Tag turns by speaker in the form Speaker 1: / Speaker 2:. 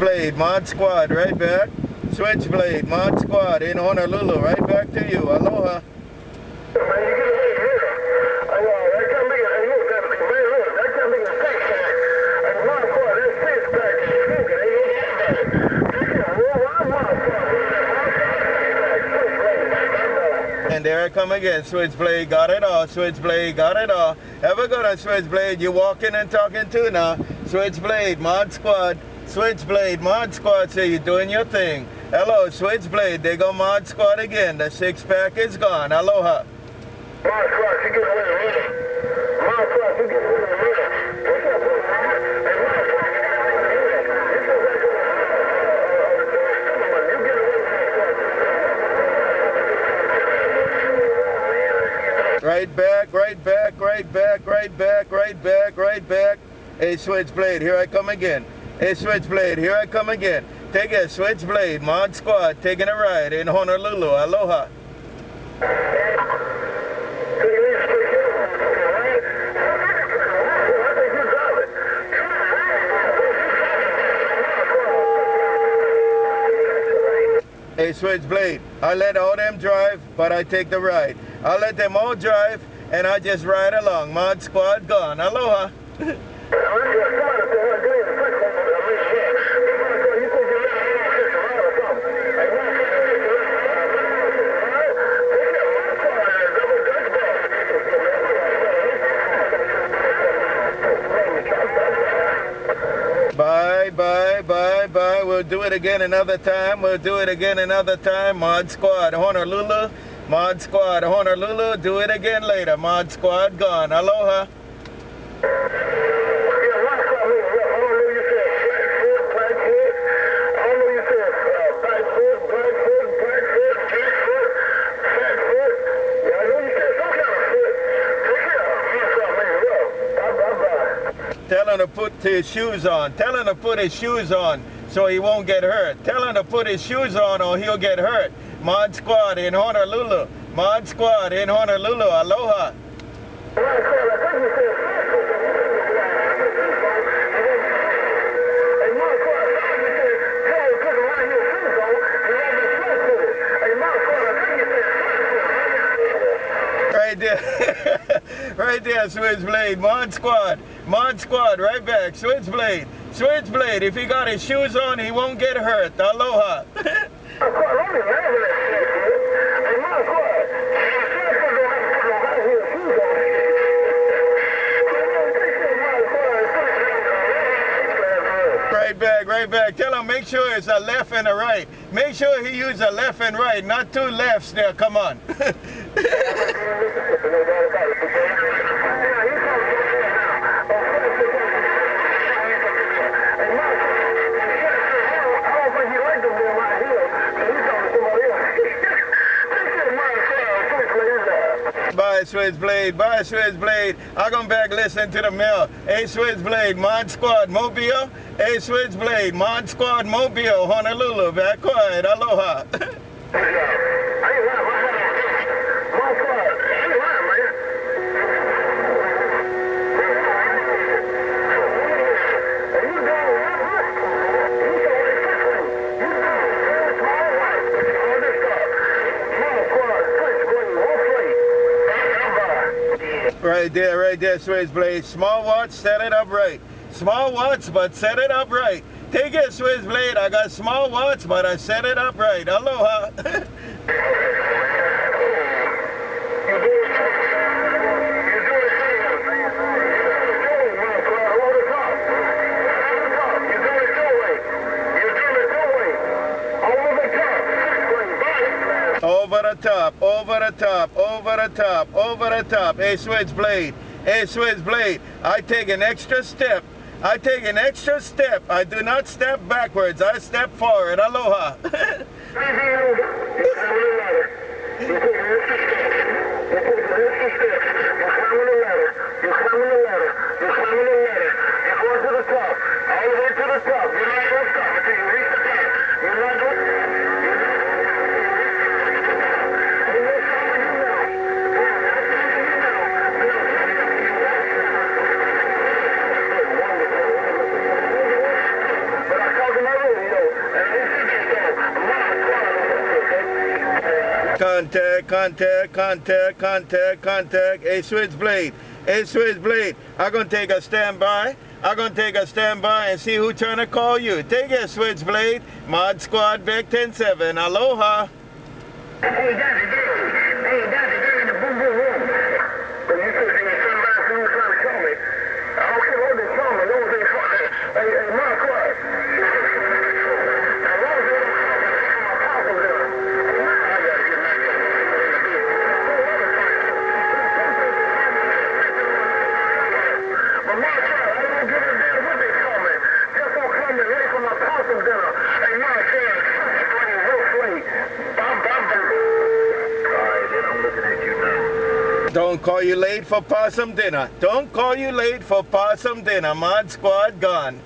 Speaker 1: SwitchBlade, Mod Squad, right back. SwitchBlade, Mod Squad in Honolulu, right back to you. Aloha. And there I come again, SwitchBlade, got it all, SwitchBlade, got it all. Have a good one, SwitchBlade, you walking and talking too now. SwitchBlade, Mod Squad, SwitchBlade, Mod Squad, say you're doing your thing. Hello, SwitchBlade, they go Mod Squad again, the six-pack is gone, aloha.
Speaker 2: Mod Squad, you get away with it. Mod Squad, you get away with it.
Speaker 1: Right back, right back, right back, right back, right back, right back. Hey, SwitchBlade, here I come again. Hey, SwitchBlade, here I come again. Take it, SwitchBlade, Mod Squad, taking a ride in Honolulu. Aloha. Hey, SwitchBlade, I let all them drive, but I take the ride. I let them all drive, and I just ride along. Mod Squad gone. Aloha. Bye, bye, bye, bye. We'll do it again another time. We'll do it again another time. Mod Squad, Honolulu. Mod Squad, Honolulu. Do it again later. Mod Squad gone. Aloha. Tell him to put his shoes on. Tell him to put his shoes on so he won't get hurt. Tell him to put his shoes on or he'll get hurt. Mod Squad in Honolulu. Mod Squad in Honolulu. Aloha. Right there. Right there, SwitchBlade. Mod Squad. Mod Squad, right back. SwitchBlade. SwitchBlade, if he got his shoes on, he won't get hurt. Aloha. Right back, right back. Tell him, make sure it's a left and a right. Make sure he use a left and right, not two lefts there. Come on. Bye, SwitchBlade. Bye, SwitchBlade. I'll come back listen to the mail. Hey, SwitchBlade, Mod Squad, Mobile. Hey, SwitchBlade, Mod Squad, Mobile, Honolulu. Back quiet. Aloha. Right there, SwitchBlade. Small watch, set it up right. Small watch, but set it up right. Take it, SwitchBlade. I got small watch, but I set it up right. Aloha. Over the top, over the top, over the top, over the top. Hey, SwitchBlade. Hey, SwitchBlade. I take an extra step. I take an extra step. I do not step backwards. I step forward. Aloha. Contact, contact, contact, contact, contact. Hey, Switchblade. Hey, Switchblade. I'm going to take a standby. I'm going to take a standby and see who's trying to call you. Take it, Switchblade. Mod Squad Vic 10-7. Aloha.
Speaker 2: Hey, Dr. J. Hey, Dr. J in the boom boom room. But you said you were somebody who was trying to call me. I don't care what they call me. Those they call me. Hey, ModSquad. As long as they don't call me, they come my pocket there. I gotta get back to but ModSquad, I don't give a damn what they call me. Just don't call me late for my possum dinner. Hey, ModSquad, real sweet.
Speaker 1: Don't call you late for possum dinner. Don't call you late for possum dinner. Mod Squad gone.